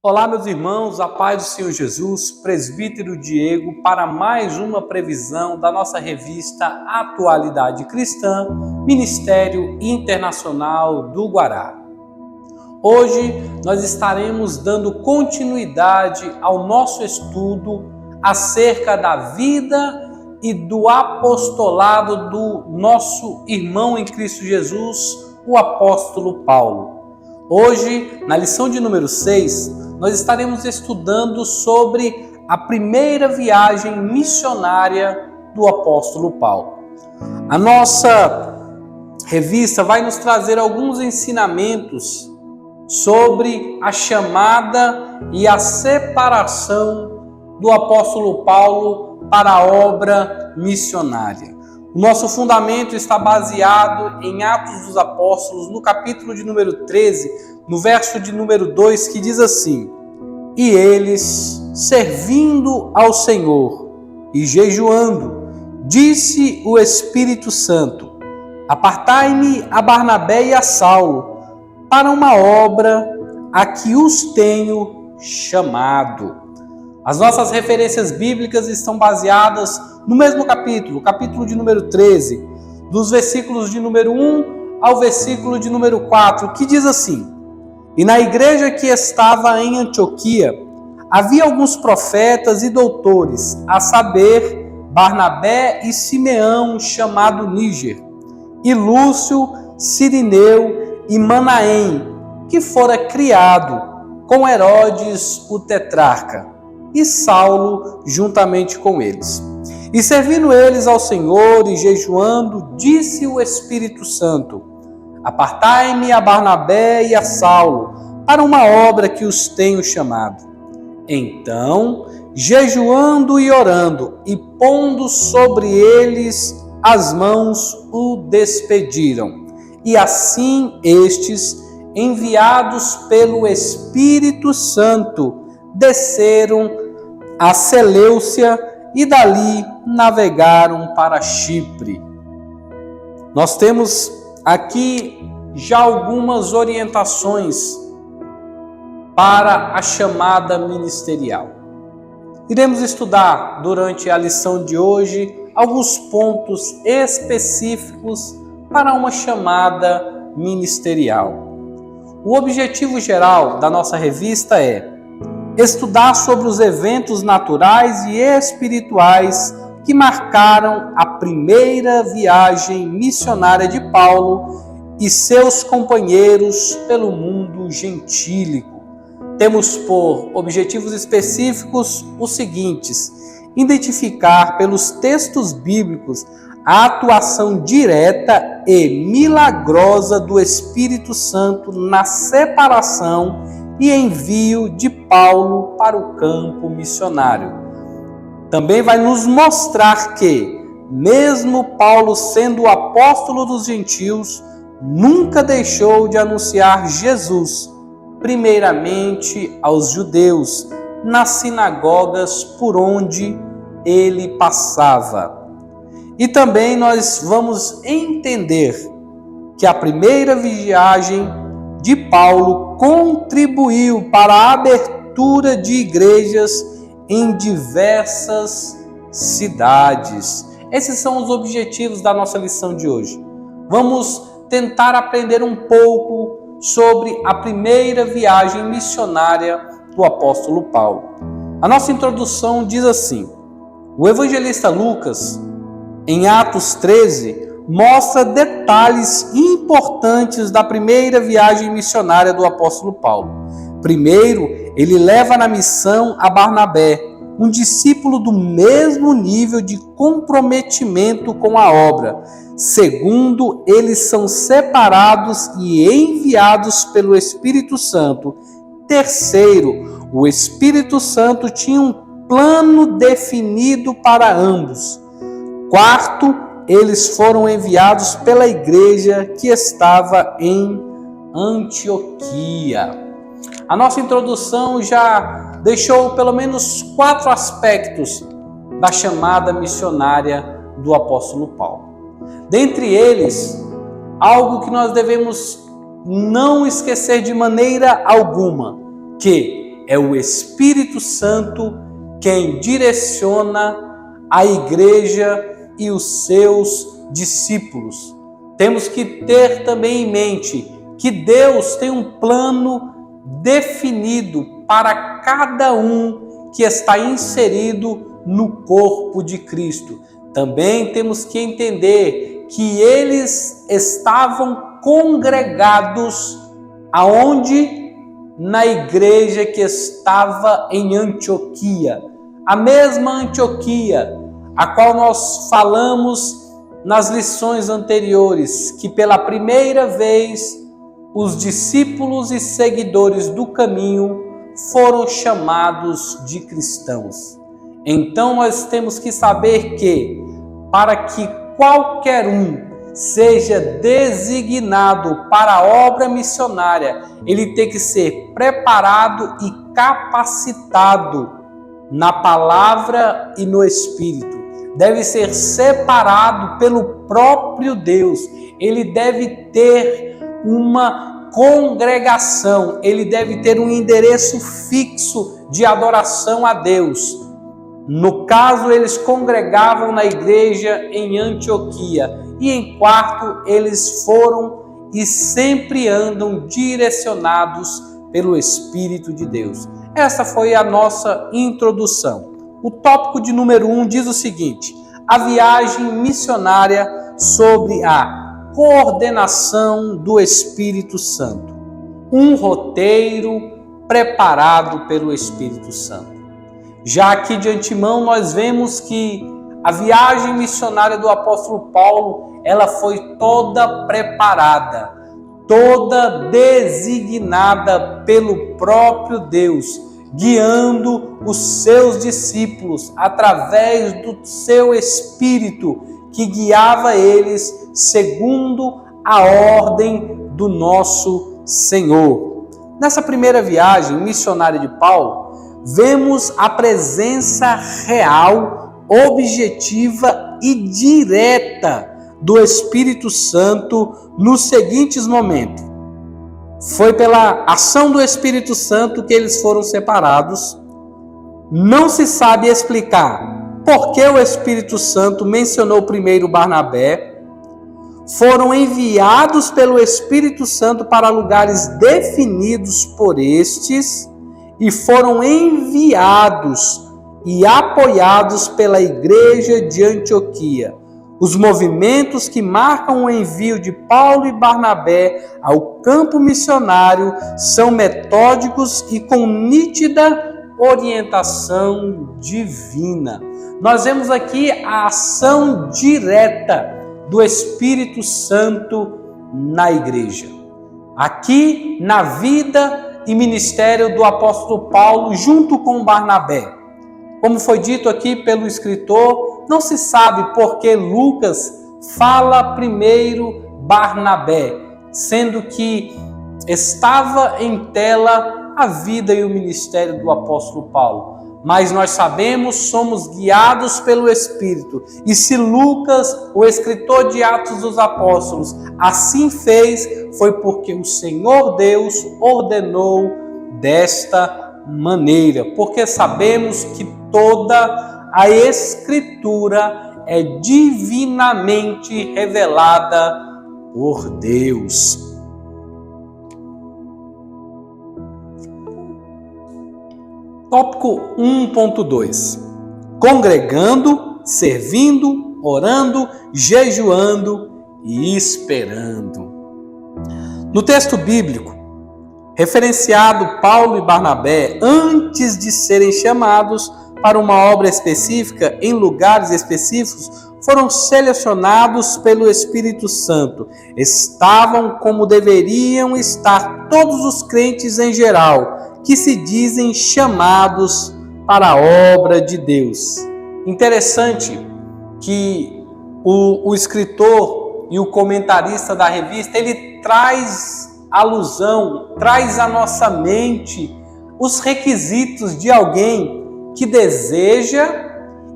Olá, meus irmãos, a paz do Senhor Jesus, presbítero Diego, para mais uma previsão da nossa revista Atualidade Cristã, Ministério Internacional do Guará. Hoje nós estaremos dando continuidade ao nosso estudo acerca da vida e do apostolado do nosso irmão em Cristo Jesus, o apóstolo Paulo. Hoje, na lição de número 6, nós estaremos estudando sobre a primeira viagem missionária do apóstolo Paulo. A nossa revista vai nos trazer alguns ensinamentos sobre a chamada e a separação do apóstolo Paulo para a obra missionária. O nosso fundamento está baseado em Atos dos Apóstolos, no capítulo de número 13, no verso de número 2, que diz assim: E eles, servindo ao Senhor e jejuando, disse o Espírito Santo: Apartai-me a Barnabé e a Saulo para uma obra a que os tenho chamado. As nossas referências bíblicas estão baseadas no mesmo capítulo, capítulo de número 13, dos versículos de número 1 ao versículo de número 4, que diz assim: E na igreja que estava em Antioquia, havia alguns profetas e doutores, a saber, Barnabé e Simeão, chamado Níger, e Lúcio, Cirineu e Manaém, que fora criado com Herodes o tetrarca, e Saulo juntamente com eles. E servindo eles ao Senhor e jejuando, disse o Espírito Santo: Apartai-me a Barnabé e a Saulo para uma obra que os tenho chamado. Então, jejuando e orando e pondo sobre eles as mãos, o despediram. E assim estes, enviados pelo Espírito Santo, desceram a Seleucia e dali navegaram para Chipre. Nós temos aqui já algumas orientações para a chamada ministerial. Iremos estudar durante a lição de hoje alguns pontos específicos para uma chamada ministerial. O objetivo geral da nossa revista é estudar sobre os eventos naturais e espirituais que marcaram a primeira viagem missionária de Paulo e seus companheiros pelo mundo gentílico. Temos por objetivos específicos os seguintes: identificar pelos textos bíblicos a atuação direta e milagrosa do Espírito Santo na separação e envio de Paulo para o campo missionário. Também vai nos mostrar que, mesmo Paulo sendo o apóstolo dos gentios, nunca deixou de anunciar Jesus, primeiramente aos judeus, nas sinagogas por onde ele passava. E também nós vamos entender que a primeira viagem de Paulo contribuiu para a abertura de igrejas em diversas cidades. Esses são os objetivos da nossa lição de hoje. Vamos tentar aprender um pouco sobre a primeira viagem missionária do apóstolo Paulo. A nossa introdução diz assim: o evangelista Lucas, em Atos 13, mostra detalhes importantes da primeira viagem missionária do apóstolo Paulo. Primeiro, ele leva na missão a Barnabé, um discípulo do mesmo nível de comprometimento com a obra. Segundo, eles são separados e enviados pelo Espírito Santo. Terceiro, o Espírito Santo tinha um plano definido para ambos. Quarto, eles foram enviados pela igreja que estava em Antioquia. A nossa introdução já deixou pelo menos 4 aspectos da chamada missionária do apóstolo Paulo. Dentre eles, algo que nós devemos não esquecer de maneira alguma, que é o Espírito Santo quem direciona a igreja e os seus discípulos. Temos que ter também em mente que Deus tem um plano definido para cada um que está inserido no corpo de Cristo. Também temos que entender que eles estavam congregados aonde? Na igreja que estava em Antioquia. A mesma Antioquia, a qual nós falamos nas lições anteriores, que pela primeira vez os discípulos e seguidores do caminho foram chamados de cristãos. Então nós temos que saber que, para que qualquer um seja designado para a obra missionária, ele tem que ser preparado e capacitado na palavra e no Espírito. Deve ser separado pelo próprio Deus. Ele deve ter uma congregação, ele deve ter um endereço fixo de adoração a Deus. No caso, eles congregavam na igreja em Antioquia. E em quarto, eles foram e sempre andam direcionados pelo Espírito de Deus. Essa foi a nossa introdução. O tópico de número 1 diz o seguinte: a viagem missionária sobre a coordenação do Espírito Santo. Um roteiro preparado pelo Espírito Santo. Já aqui de antemão nós vemos que a viagem missionária do apóstolo Paulo, ela foi toda preparada, toda designada pelo próprio Deus, guiando os seus discípulos através do seu Espírito, que guiava eles segundo a ordem do nosso Senhor. Nessa primeira viagem missionária de Paulo, vemos a presença real, objetiva e direta do Espírito Santo nos seguintes momentos. Foi pela ação do Espírito Santo que eles foram separados. Não se sabe explicar por que o Espírito Santo mencionou primeiro Barnabé. Foram enviados pelo Espírito Santo para lugares definidos por estes e foram enviados e apoiados pela igreja de Antioquia. Os movimentos que marcam o envio de Paulo e Barnabé ao campo missionário são metódicos e com nítida orientação divina. Nós vemos aqui a ação direta do Espírito Santo na igreja. Aqui na vida e ministério do apóstolo Paulo junto com Barnabé. Como foi dito aqui pelo escritor, não se sabe por que Lucas fala primeiro Barnabé, sendo que estava em tela a vida e o ministério do apóstolo Paulo. Mas nós sabemos, somos guiados pelo Espírito. E se Lucas, o escritor de Atos dos Apóstolos, assim fez, foi porque o Senhor Deus ordenou desta maneira. Porque sabemos que toda a Escritura é divinamente revelada por Deus. Tópico 1.2. Congregando, servindo, orando, jejuando e esperando. No texto bíblico, referenciado Paulo e Barnabé, antes de serem chamados para uma obra específica em lugares específicos, foram selecionados pelo Espírito Santo. Estavam como deveriam estar todos os crentes em geral, que se dizem chamados para a obra de Deus. Interessante que o escritor e o comentarista da revista, ele traz alusão, traz à nossa mente os requisitos de alguém que deseja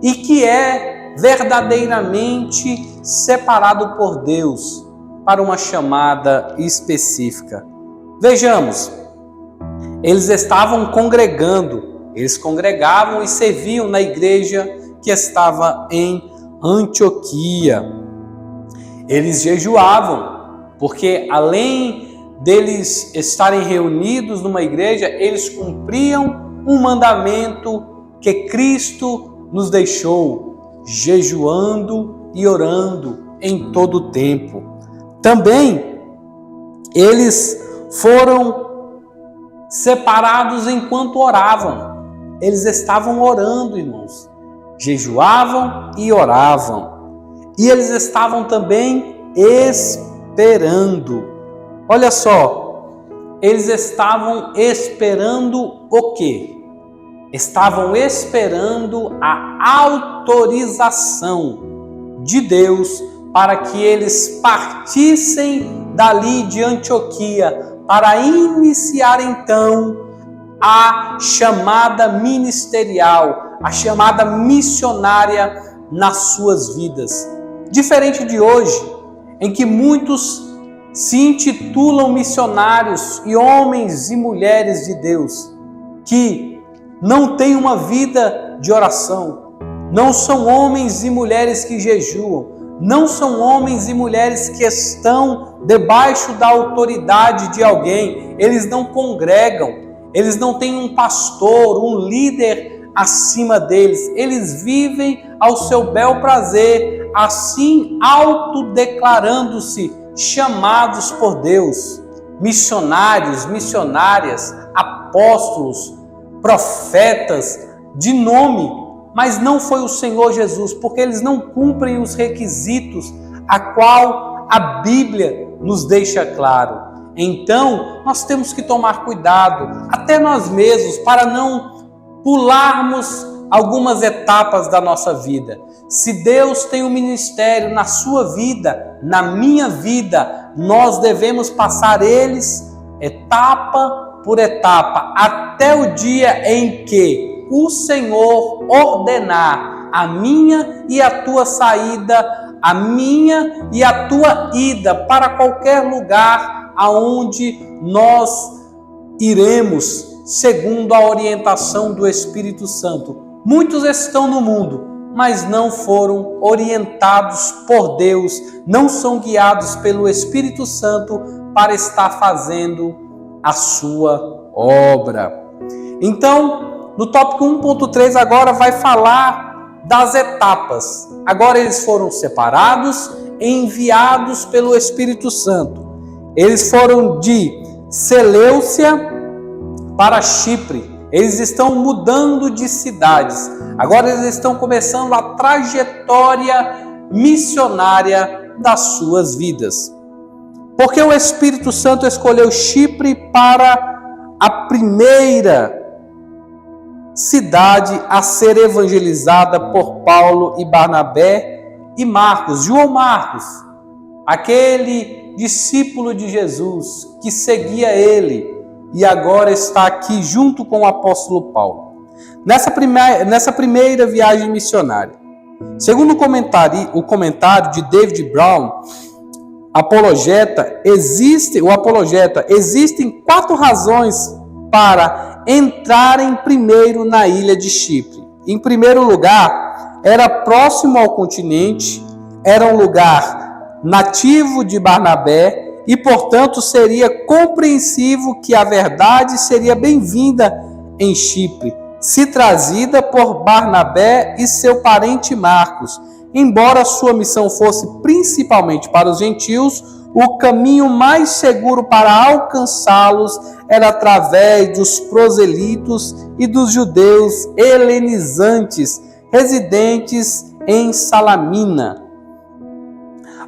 e que é verdadeiramente separado por Deus para uma chamada específica. Vejamos, Eles estavam congregando, eles congregavam e serviam na igreja que estava em Antioquia. Eles jejuavam, porque além deles estarem reunidos numa igreja, eles cumpriam um mandamento que Cristo nos deixou, jejuando e orando em todo o tempo. Também eles foram separados enquanto oravam. Eles estavam orando, irmãos. Jejuavam e oravam. E eles estavam também esperando. Olha só, eles estavam esperando o quê? Estavam esperando a autorização de Deus para que eles partissem dali de Antioquia, para iniciar então a chamada ministerial, a chamada missionária nas suas vidas. Diferente de hoje, em que muitos se intitulam missionários e homens e mulheres de Deus, que não têm uma vida de oração, não são homens e mulheres que jejuam, não são homens e mulheres que estão debaixo da autoridade de alguém, eles não congregam, eles não têm um pastor, um líder acima deles, eles vivem ao seu bel prazer, assim autodeclarando-se chamados por Deus, missionários, missionárias, apóstolos, profetas de nome, mas não foi o Senhor Jesus, porque eles não cumprem os requisitos a qual a Bíblia nos deixa claro. Então, nós temos que tomar cuidado, até nós mesmos, para não pularmos algumas etapas da nossa vida. Se Deus tem um ministério na sua vida, na minha vida, nós devemos passar eles etapa por etapa, até o dia em que o Senhor ordenar a minha e a tua saída, a minha e a tua ida para qualquer lugar aonde nós iremos, segundo a orientação do Espírito Santo. Muitos estão no mundo, mas não foram orientados por Deus, não são guiados pelo Espírito Santo para estar fazendo a sua obra. Então, no tópico 1.3 agora vai falar das etapas. Agora eles foram separados e enviados pelo Espírito Santo. Eles foram de Seleucia para Chipre. Eles estão mudando de cidades. Agora eles estão começando a trajetória missionária das suas vidas. Porque o Espírito Santo escolheu Chipre para a primeira cidade a ser evangelizada por Paulo e Barnabé e Marcos, João Marcos, aquele discípulo de Jesus que seguia ele e agora está aqui junto com o apóstolo Paulo. Nessa primeira viagem missionária, segundo o comentário de David Brown, existem 4 razões para entrarem primeiro na ilha de Chipre. Em primeiro lugar, era próximo ao continente, era um lugar nativo de Barnabé e, portanto, seria compreensivo que a verdade seria bem-vinda em Chipre, se trazida por Barnabé e seu parente Marcos. Embora sua missão fosse principalmente para os gentios, o caminho mais seguro para alcançá-los era através dos proselitos e dos judeus helenizantes residentes em Salamina.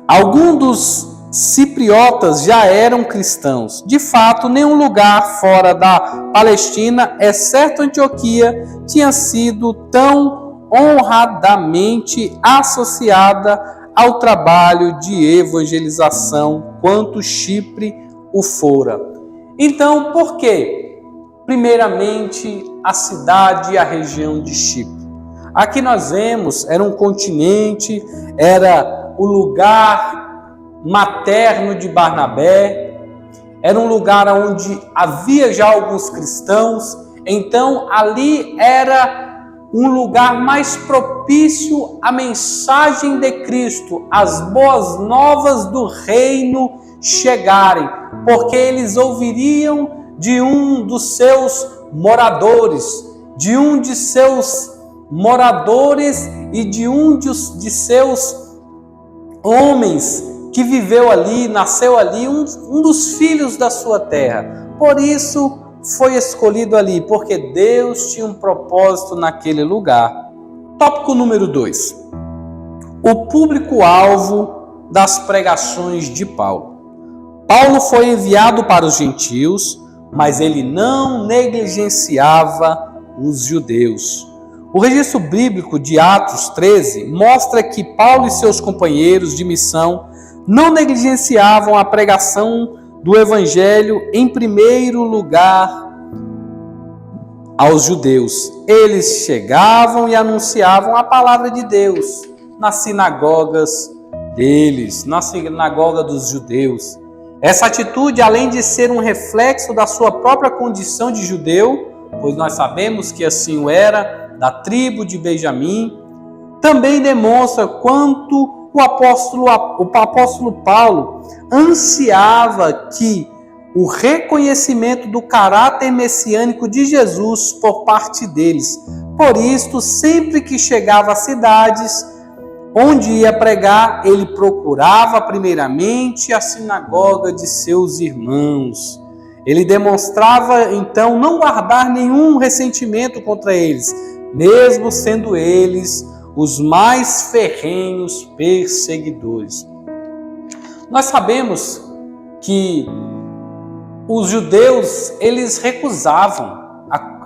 Alguns dos cipriotas já eram cristãos. De fato, nenhum lugar fora da Palestina, exceto Antioquia, tinha sido tão honradamente associada ao trabalho de evangelização quanto Chipre o fora. Então, por quê? Primeiramente, a cidade e a região de Chipre. Aqui nós vemos, era um continente, era o lugar materno de Barnabé, era um lugar onde havia já alguns cristãos, então ali era um lugar mais propício à mensagem de Cristo, às boas novas do reino chegarem, porque eles ouviriam de um dos seus moradores, e de um de seus homens que viveu ali, nasceu ali, um dos filhos da sua terra. Por isso foi escolhido ali, porque Deus tinha um propósito naquele lugar. Tópico número 2. O público-alvo das pregações de Paulo. Paulo foi enviado para os gentios, mas ele não negligenciava os judeus. O registro bíblico de Atos 13 mostra que Paulo e seus companheiros de missão não negligenciavam a pregação do Evangelho em primeiro lugar aos judeus. Eles chegavam e anunciavam a palavra de Deus nas sinagogas deles, na sinagoga dos judeus. Essa atitude, além de ser um reflexo da sua própria condição de judeu, pois nós sabemos que assim o era, da tribo de Benjamim, também demonstra quanto o apóstolo Paulo ansiava que o reconhecimento do caráter messiânico de Jesus por parte deles. Por isso, sempre que chegava a cidades onde ia pregar, ele procurava primeiramente a sinagoga de seus irmãos. Ele demonstrava, então, não guardar nenhum ressentimento contra eles, mesmo sendo eles os mais ferrenhos perseguidores. Nós sabemos que os judeus, eles recusavam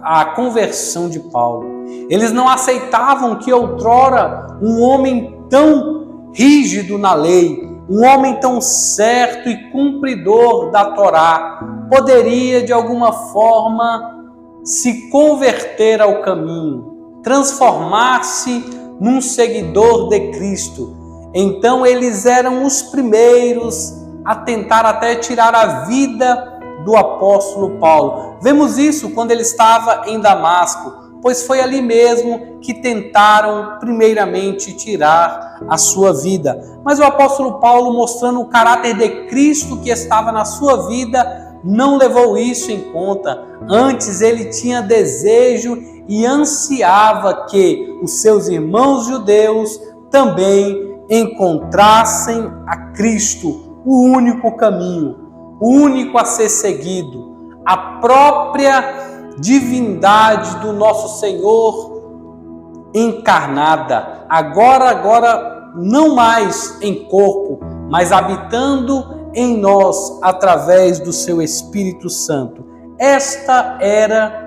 a conversão de Paulo. Eles não aceitavam que outrora um homem tão rígido na lei, um homem tão certo e cumpridor da Torá, poderia de alguma forma se converter ao caminho, transformar-se num seguidor de Cristo. Então eles eram os primeiros a tentar até tirar a vida do apóstolo Paulo. Vemos isso quando ele estava em Damasco, pois foi ali mesmo que tentaram primeiramente tirar a sua vida. Mas o apóstolo Paulo, mostrando o caráter de Cristo que estava na sua vida, não levou isso em conta. Antes ele tinha desejo e ansiava que os seus irmãos judeus também encontrassem a Cristo, o único caminho, o único a ser seguido, a própria divindade do nosso Senhor encarnada, agora não mais em corpo, mas habitando em nós através do seu Espírito Santo. Esta era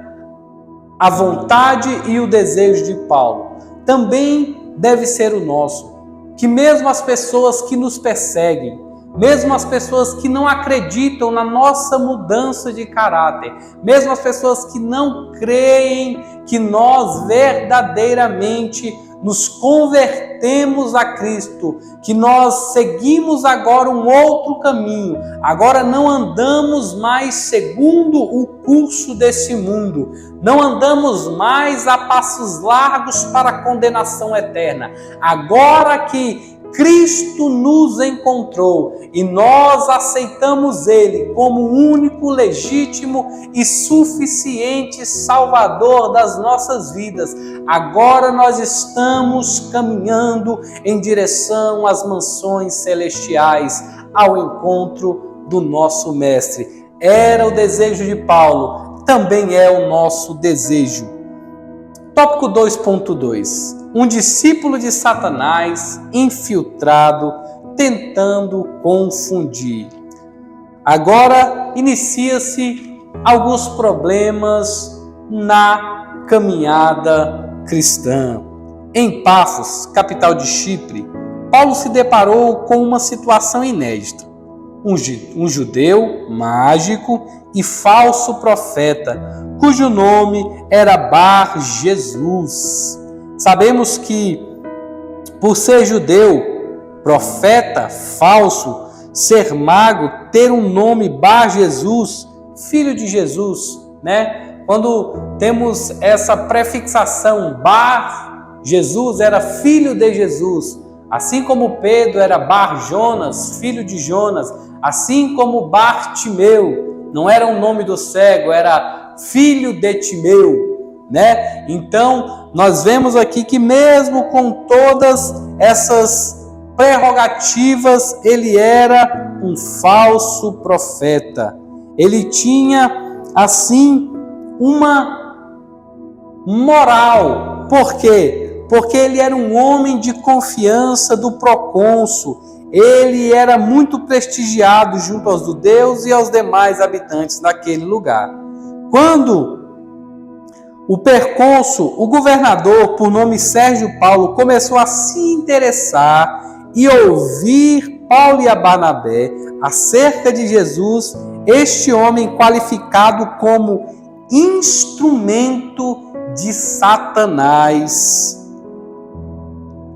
a vontade e o desejo de Paulo. Também deve ser o nosso, que mesmo as pessoas que nos perseguem, mesmo as pessoas que não acreditam na nossa mudança de caráter, mesmo as pessoas que não creem que nós verdadeiramente nos convertemos a Cristo, que nós seguimos agora um outro caminho, agora não andamos mais segundo o curso desse mundo, não andamos mais a passos largos para a condenação eterna. Agora que Cristo nos encontrou e nós aceitamos Ele como o único, legítimo e suficiente Salvador das nossas vidas, agora nós estamos caminhando em direção às mansões celestiais, ao encontro do nosso Mestre. Era o desejo de Paulo, também é o nosso desejo. Tópico 2.2. Um discípulo de Satanás infiltrado, tentando confundir. Agora inicia-se alguns problemas na caminhada cristã. Em Pafos, capital de Chipre, Paulo se deparou com uma situação inédita. Um judeu mágico e falso profeta, cujo nome era Bar Jesus. Sabemos que, por ser judeu, profeta falso, ser mago, ter um nome Bar Jesus, filho de Jesus, né? Quando temos essa prefixação Bar Jesus, era filho de Jesus, assim como Pedro era Bar Jonas, filho de Jonas, assim como Bartimeu, não era o nome do cego, era filho de Timeu, né? Então, nós vemos aqui que mesmo com todas essas prerrogativas, ele era um falso profeta. Ele tinha, assim, uma moral. Por quê? Porque ele era um homem de confiança do procônsul. Ele era muito prestigiado junto aos judeus e aos demais habitantes daquele lugar. Quando o percônsul, o governador, por nome Sérgio Paulo, começou a se interessar e ouvir Paulo e a Barnabé acerca de Jesus, este homem qualificado como instrumento de Satanás,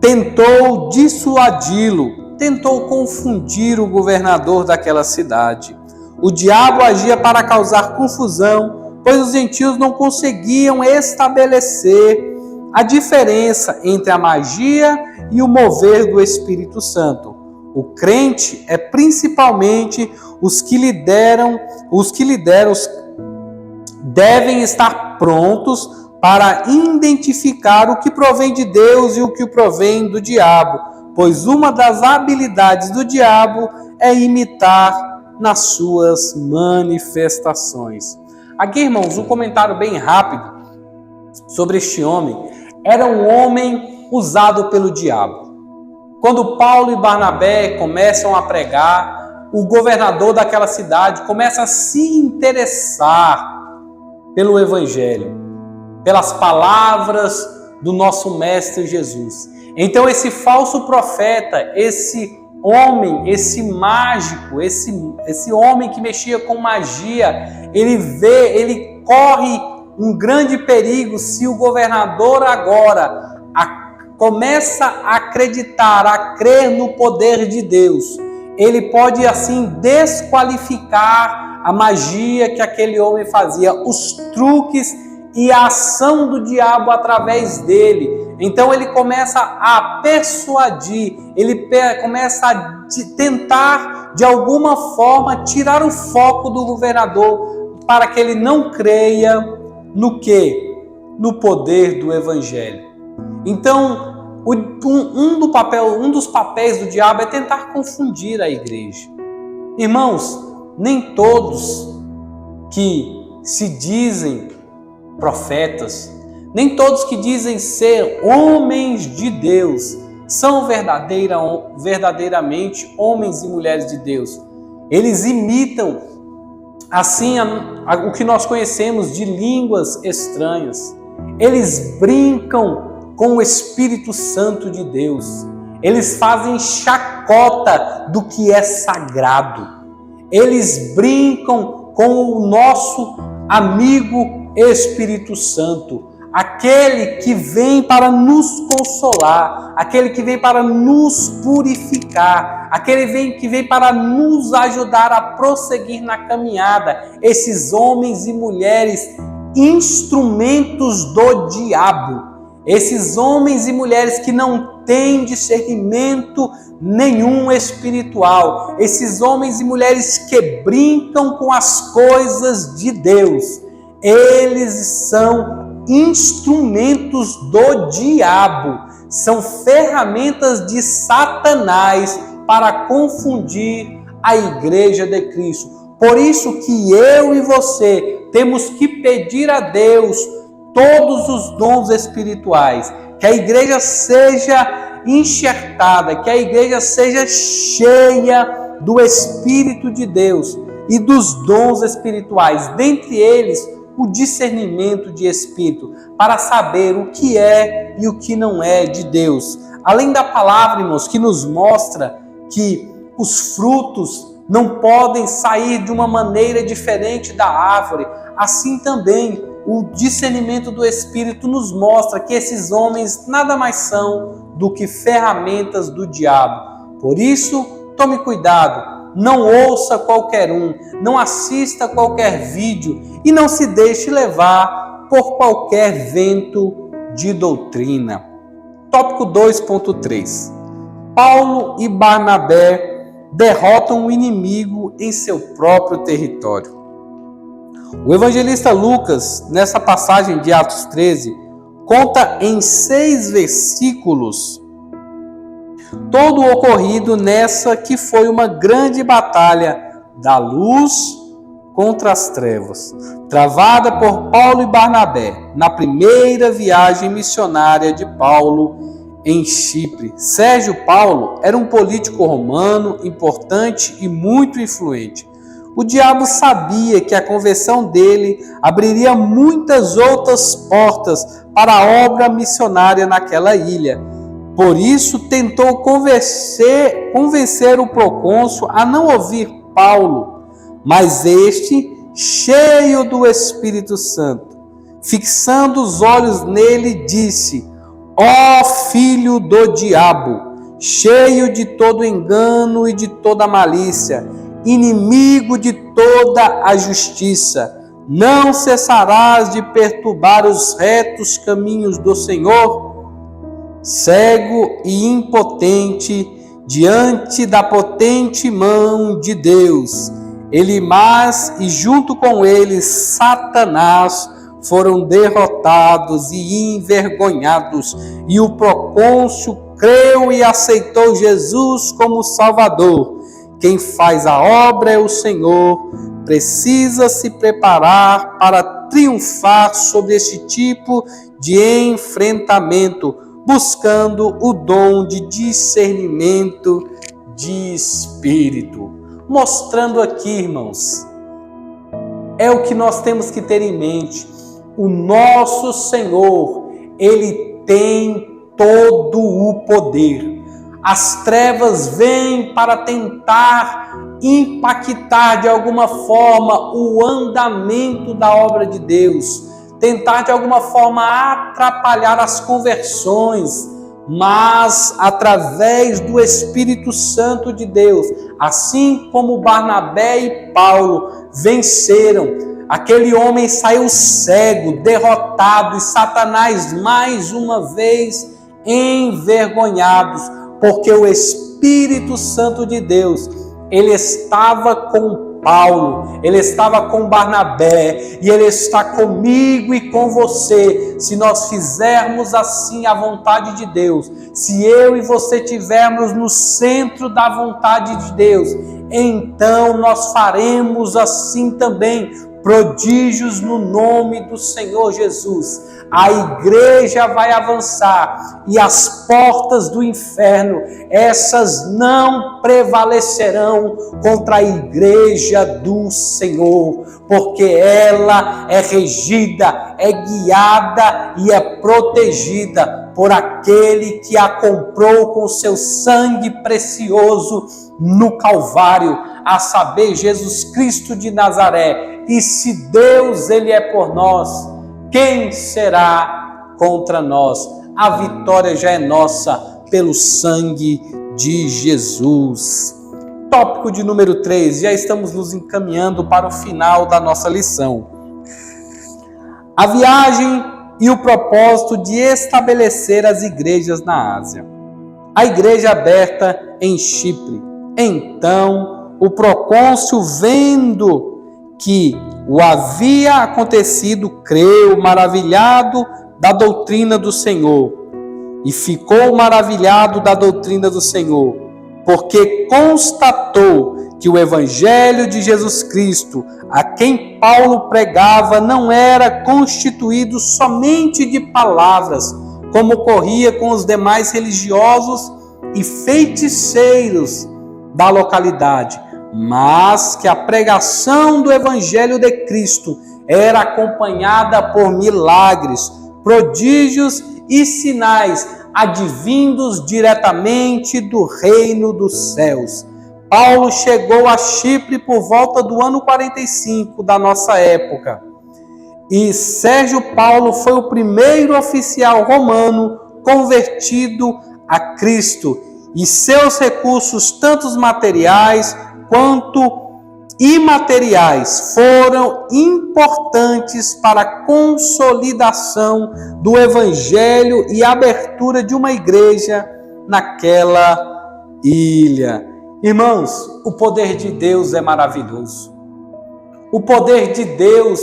tentou dissuadi-lo, tentou confundir o governador daquela cidade. O diabo agia para causar confusão, pois os gentios não conseguiam estabelecer a diferença entre a magia e o mover do Espírito Santo. O crente é principalmente os que lideram devem estar prontos para identificar o que provém de Deus e o que provém do diabo, pois uma das habilidades do diabo é imitar nas suas manifestações. Aqui, irmãos, um comentário bem rápido sobre este homem. Era um homem usado pelo diabo. Quando Paulo e Barnabé começam a pregar, o governador daquela cidade começa a se interessar pelo Evangelho, pelas palavras do nosso Mestre Jesus. Então esse falso profeta, esse homem, esse mágico, esse homem que mexia com magia, ele corre um grande perigo se o governador agora começa a acreditar, a crer no poder de Deus. Ele pode assim desqualificar a magia que aquele homem fazia, os truques e a ação do diabo através dele. Então ele começa a persuadir, ele começa a tentar de alguma forma tirar o foco do governador para que ele não creia no quê? No poder do Evangelho. Então, um dos papéis do diabo é tentar confundir a igreja. Irmãos, nem todos que se dizem profetas, nem todos que dizem ser homens de Deus, são verdadeiramente homens e mulheres de Deus. Eles imitam, assim, o que nós conhecemos de línguas estranhas. Eles brincam com o Espírito Santo de Deus. Eles fazem chacota do que é sagrado. Eles brincam com o nosso amigo Espírito Santo, aquele que vem para nos consolar, aquele que vem para nos purificar, aquele que vem para nos ajudar a prosseguir na caminhada. Esses homens e mulheres, instrumentos do diabo, esses homens e mulheres que não têm discernimento nenhum espiritual, esses homens e mulheres que brincam com as coisas de Deus, eles são instrumentos do diabo, são ferramentas de Satanás para confundir a igreja de Cristo. Por isso que eu e você temos que pedir a Deus todos os dons espirituais, que a igreja seja enxertada, que a igreja seja cheia do Espírito de Deus e dos dons espirituais, dentre eles o discernimento de espírito, para saber o que é e o que não é de Deus. Além da palavra, irmãos, que nos mostra que os frutos não podem sair de uma maneira diferente da árvore, assim também o discernimento do Espírito nos mostra que esses homens nada mais são do que ferramentas do diabo. Por isso, tome cuidado não ouça qualquer um, não assista qualquer vídeo e não se deixe levar por qualquer vento de doutrina. Tópico 2.3. Paulo e Barnabé derrotam o inimigo em seu próprio território. O evangelista Lucas, nessa passagem de Atos 13, conta em 6 versículos todo o ocorrido nessa que foi uma grande batalha da luz contra as trevas, travada por Paulo e Barnabé na primeira viagem missionária de Paulo em Chipre. Sérgio Paulo era um político romano importante e muito influente. O diabo sabia que a conversão dele abriria muitas outras portas para a obra missionária naquela ilha. Por isso, tentou convencer o procônsul a não ouvir Paulo, mas este, cheio do Espírito Santo, fixando os olhos nele, disse: ó filho do diabo, cheio de todo engano e de toda malícia, inimigo de toda a justiça, não cessarás de perturbar os retos caminhos do Senhor? Cego e impotente diante da potente mão de Deus, Elimas e junto com ele Satanás foram derrotados e envergonhados, e o procônsul creu e aceitou Jesus como Salvador. Quem faz a obra é o Senhor. Precisa se preparar para triunfar sobre esse tipo de enfrentamento, buscando o dom de discernimento de espírito. Mostrando aqui, irmãos, é o que nós temos que ter em mente. O nosso Senhor, Ele tem todo o poder. As trevas vêm para tentar impactar de alguma forma o andamento da obra de Deus, tentar de alguma forma atrapalhar as conversões, mas através do Espírito Santo de Deus, assim como Barnabé e Paulo venceram, aquele homem saiu cego, derrotado, e Satanás mais uma vez envergonhados, porque o Espírito Santo de Deus, ele estava com Paulo, ele estava com Barnabé, e ele está comigo e com você. Se nós fizermos assim a vontade de Deus, se eu e você estivermos no centro da vontade de Deus, então nós faremos assim também prodígios no nome do Senhor Jesus. A igreja vai avançar e as portas do inferno, essas não prevalecerão contra a igreja do Senhor, porque ela é regida, é guiada e é protegida por aquele que a comprou com seu sangue precioso no Calvário, a saber, Jesus Cristo de Nazaré. E se Deus, Ele é por nós, quem será contra nós? A vitória já é nossa pelo sangue de Jesus. Tópico de número 3, já estamos nos encaminhando para o final da nossa lição. A viagem e o propósito de estabelecer as igrejas na Ásia. A igreja aberta em Chipre. Então, o procônsul, vendo que o havia acontecido, creu, maravilhado da doutrina do Senhor. E ficou maravilhado da doutrina do Senhor, porque constatou que o Evangelho de Jesus Cristo, a quem Paulo pregava, não era constituído somente de palavras, como ocorria com os demais religiosos e feiticeiros da localidade, mas que a pregação do Evangelho de Cristo era acompanhada por milagres, prodígios e sinais advindos diretamente do reino dos céus. Paulo chegou a Chipre por volta do ano 45 da nossa época. E Sérgio Paulo foi o primeiro oficial romano convertido a Cristo. E seus recursos, tanto materiais quanto imateriais foram importantes para a consolidação do Evangelho e a abertura de uma igreja naquela ilha. Irmãos, o poder de Deus é maravilhoso. O poder de Deus,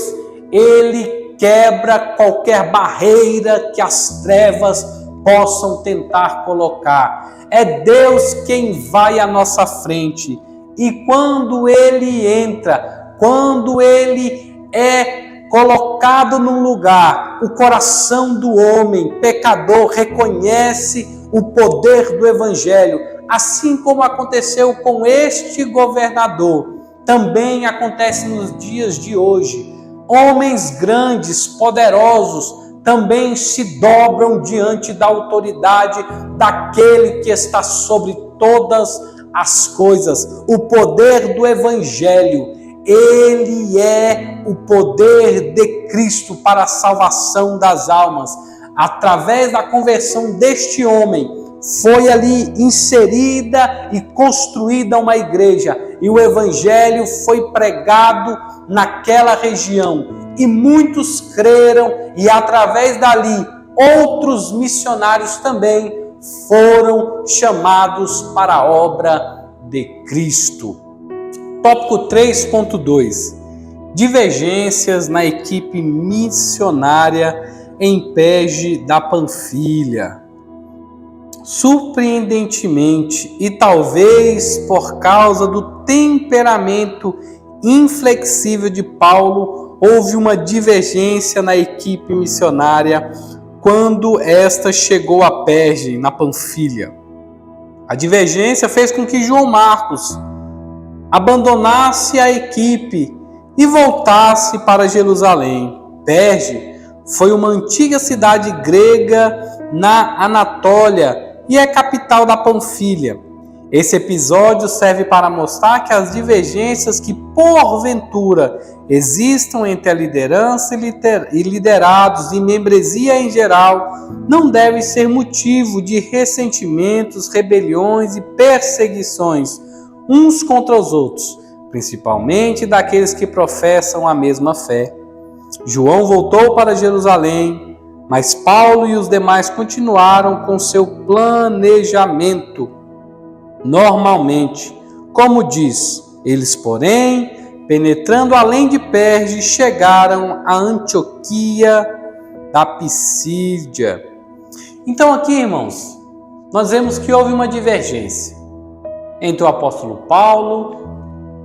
ele quebra qualquer barreira que as trevas possam tentar colocar. É Deus quem vai à nossa frente. E quando ele entra, quando ele é colocado num lugar, o coração do homem pecador reconhece o poder do Evangelho, assim como aconteceu com este governador. Também acontece nos dias de hoje. Homens grandes, poderosos, também se dobram diante da autoridade daquele que está sobre todas as coisas. O poder do Evangelho, ele é o poder de Cristo para a salvação das almas. Através da conversão deste homem, foi ali inserida e construída uma igreja, e o Evangelho foi pregado naquela região, e muitos creram, e através dali, outros missionários também foram chamados para a obra de Cristo. Tópico 3.2: divergências na equipe missionária em Perge da Panfilha. Surpreendentemente, e talvez por causa do temperamento inflexível de Paulo, houve uma divergência na equipe missionária quando esta chegou a Perge, na Panfilha. A divergência fez com que João Marcos abandonasse a equipe e voltasse para Jerusalém. Perge foi uma antiga cidade grega na Anatólia e é capital da Panfilha. Esse episódio serve para mostrar que as divergências que porventura existam entre a liderança e liderados e membresia em geral não devem ser motivo de ressentimentos, rebeliões e perseguições uns contra os outros, principalmente daqueles que professam a mesma fé. João voltou para Jerusalém, mas Paulo e os demais continuaram com seu planejamento normalmente. Como diz, eles, porém, penetrando além de Perge, chegaram a Antioquia da Pisídia. Então aqui, irmãos, nós vemos que houve uma divergência entre o apóstolo Paulo,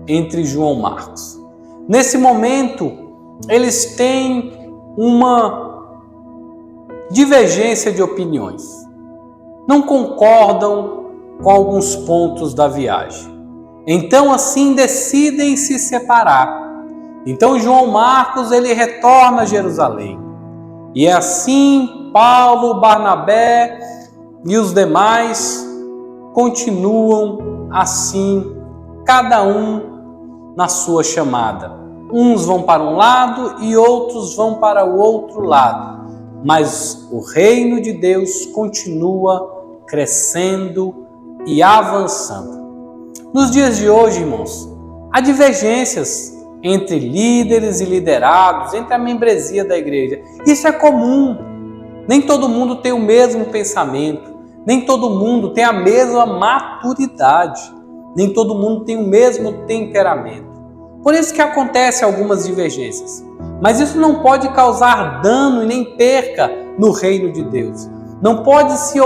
entre João Marcos. Nesse momento, eles têm uma divergência de opiniões. Não concordam com alguns pontos da viagem. Então, assim, decidem se separar. Então, João Marcos, ele retorna a Jerusalém. E assim, Paulo, Barnabé e os demais continuam assim, cada um na sua chamada. Uns vão para um lado e outros vão para o outro lado. Mas o reino de Deus continua crescendo e avançando. Nos dias de hoje, irmãos, há divergências entre líderes e liderados, entre a membresia da igreja. Isso é comum. Nem todo mundo tem o mesmo pensamento, nem todo mundo tem a mesma maturidade, nem todo mundo tem o mesmo temperamento. Por isso que acontecem algumas divergências. Mas isso não pode causar dano e nem perca no reino de Deus. Não pode se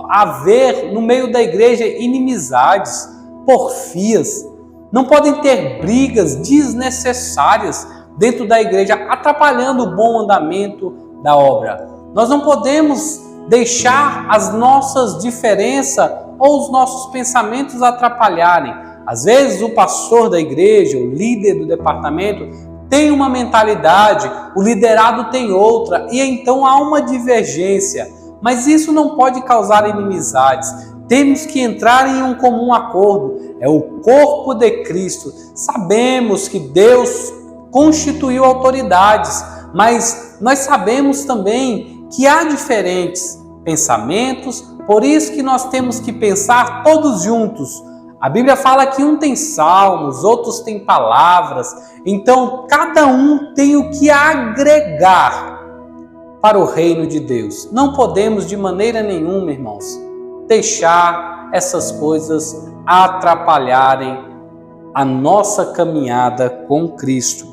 haver no meio da igreja inimizades, porfias. Não podem ter brigas desnecessárias dentro da igreja, atrapalhando o bom andamento da obra. Nós não podemos deixar as nossas diferenças ou os nossos pensamentos atrapalharem. Às vezes o pastor da igreja, o líder do departamento, tem uma mentalidade, o liderado tem outra, e então há uma divergência. Mas isso não pode causar inimizades. Temos que entrar em um comum acordo. É o corpo de Cristo. Sabemos que Deus constituiu autoridades, mas nós sabemos também que há diferentes pensamentos, por isso que nós temos que pensar todos juntos A Bíblia fala que um tem salmos, outros têm palavras. Então, cada um tem o que agregar para o reino de Deus. Não podemos, de maneira nenhuma, irmãos, deixar essas coisas atrapalharem a nossa caminhada com Cristo.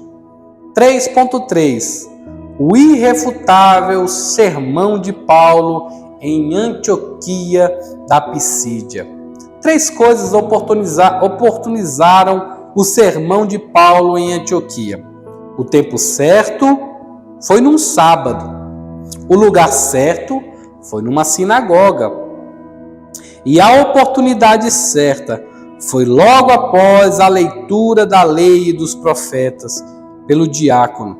3.3. O irrefutável sermão de Paulo em Antioquia da Pisídia. 3 coisas oportunizaram o sermão de Paulo em Antioquia. O tempo certo foi num sábado. O lugar certo foi numa sinagoga. E a oportunidade certa foi logo após a leitura da lei e dos profetas pelo diácono.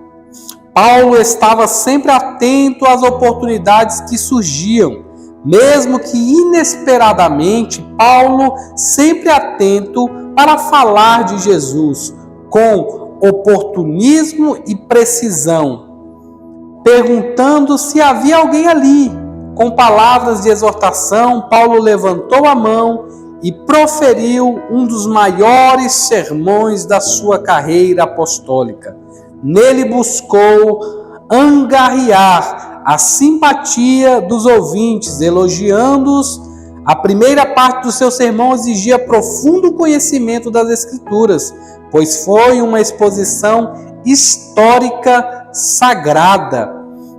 Paulo estava sempre atento às oportunidades que surgiam, mesmo que inesperadamente, Paulo sempre atento para falar de Jesus com oportunismo e precisão, perguntando se havia alguém ali. Com palavras de exortação, Paulo levantou a mão e proferiu um dos maiores sermões da sua carreira apostólica. Nele buscou angariar a simpatia dos ouvintes, elogiando-os. A primeira parte do seu sermão exigia profundo conhecimento das Escrituras, pois foi uma exposição histórica sagrada.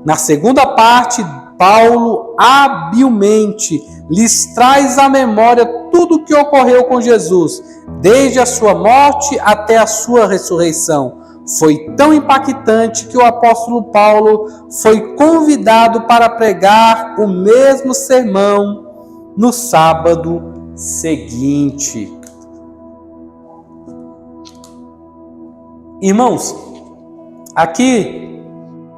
Na segunda parte, Paulo habilmente lhes traz à memória tudo o que ocorreu com Jesus, desde a sua morte até a sua ressurreição. Foi tão impactante que o apóstolo Paulo foi convidado para pregar o mesmo sermão no sábado seguinte. Irmãos, aqui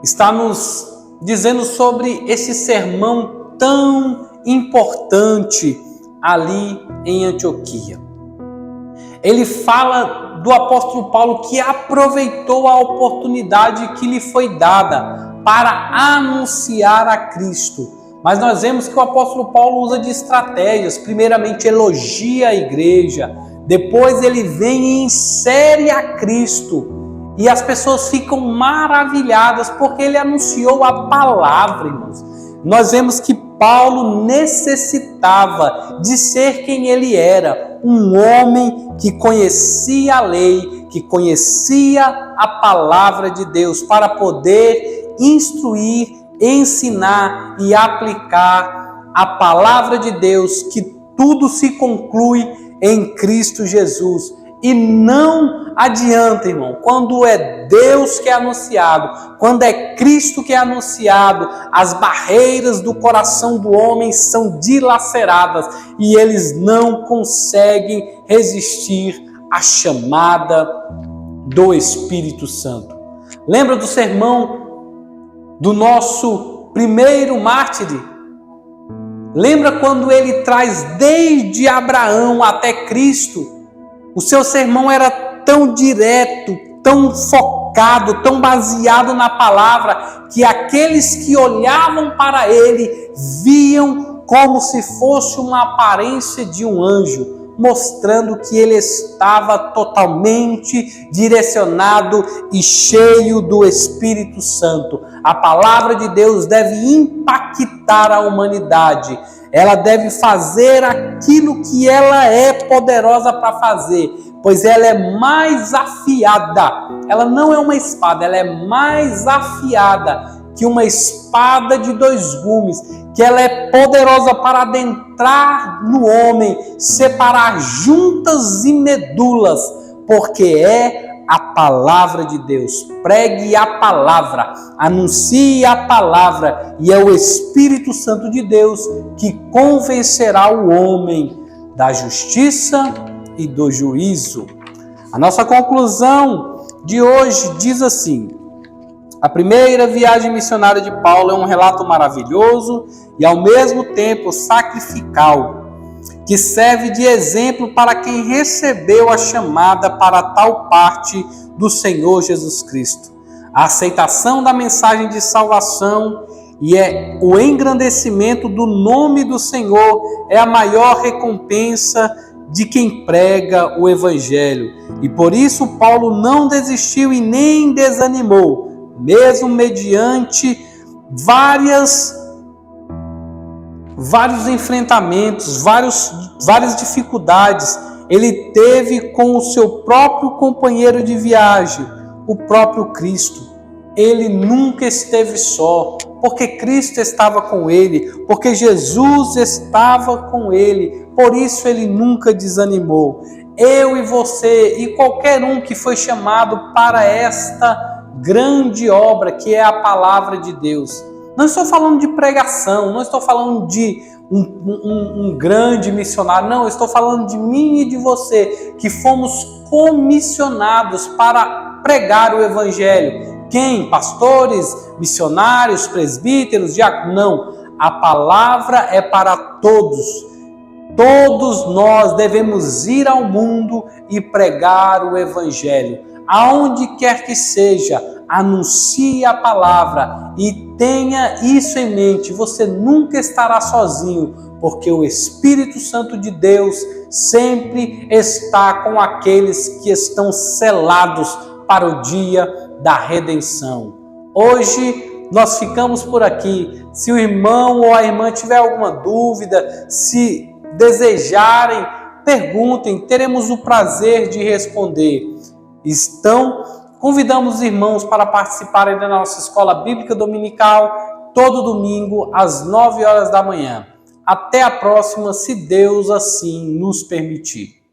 está nos dizendo sobre esse sermão tão importante ali em Antioquia. Ele fala do apóstolo Paulo que aproveitou a oportunidade que lhe foi dada para anunciar a Cristo. Mas nós vemos que o apóstolo Paulo usa de estratégias. Primeiramente elogia a igreja, depois ele vem e insere a Cristo. E as pessoas ficam maravilhadas porque ele anunciou a palavra, irmãos. Nós vemos que Paulo necessitava de ser quem ele era, um homem que conhecia a lei, que conhecia a palavra de Deus, para poder instruir, ensinar e aplicar a palavra de Deus, que tudo se conclui em Cristo Jesus. E não adianta, irmão, quando é Deus que é anunciado, quando é Cristo que é anunciado, as barreiras do coração do homem são dilaceradas e eles não conseguem resistir à chamada do Espírito Santo. Lembra do sermão do nosso primeiro mártir? Lembra quando ele traz desde Abraão até Cristo? O seu sermão era tão direto, tão focado, tão baseado na palavra, que aqueles que olhavam para ele viam como se fosse uma aparência de um anjo, mostrando que ele estava totalmente direcionado e cheio do Espírito Santo. A palavra de Deus deve impactar a humanidade. Ela deve fazer aquilo que ela é poderosa para fazer, pois ela é mais afiada. Ela não é uma espada, ela é mais afiada que uma espada de 2 gumes, que ela é poderosa para adentrar no homem, separar juntas e medulas, porque é a palavra de Deus. Pregue a palavra, anuncie a palavra, e é o Espírito Santo de Deus que convencerá o homem da justiça e do juízo. A nossa conclusão de hoje diz assim: a primeira viagem missionária de Paulo é um relato maravilhoso e ao mesmo tempo sacrificial, que serve de exemplo para quem recebeu a chamada para tal parte do Senhor Jesus Cristo. A aceitação da mensagem de salvação e o engrandecimento do nome do Senhor é a maior recompensa de quem prega o Evangelho. E por isso Paulo não desistiu e nem desanimou, mesmo mediante vários enfrentamentos, várias dificuldades. Ele teve com o seu próprio companheiro de viagem, o próprio Cristo. Ele nunca esteve só, porque Cristo estava com ele, porque Jesus estava com ele. Por isso ele nunca desanimou. Eu e você e qualquer um que foi chamado para esta grande obra que é a palavra de Deus. Não estou falando de pregação, não estou falando de um grande missionário, não, estou falando de mim e de você, que fomos comissionados para pregar o Evangelho. Quem? Pastores, missionários, presbíteros, diáconos? Não, a palavra é para todos. Todos nós devemos ir ao mundo e pregar o Evangelho. Aonde quer que seja, anuncie a palavra e tenha isso em mente. Você nunca estará sozinho, porque o Espírito Santo de Deus sempre está com aqueles que estão selados para o dia da redenção. Hoje nós ficamos por aqui. Se o irmão ou a irmã tiver alguma dúvida, se desejarem, perguntem, teremos o prazer de responder. Convidamos os irmãos para participarem da nossa escola bíblica dominical, todo domingo às 9 horas da manhã. Até a próxima, se Deus assim nos permitir.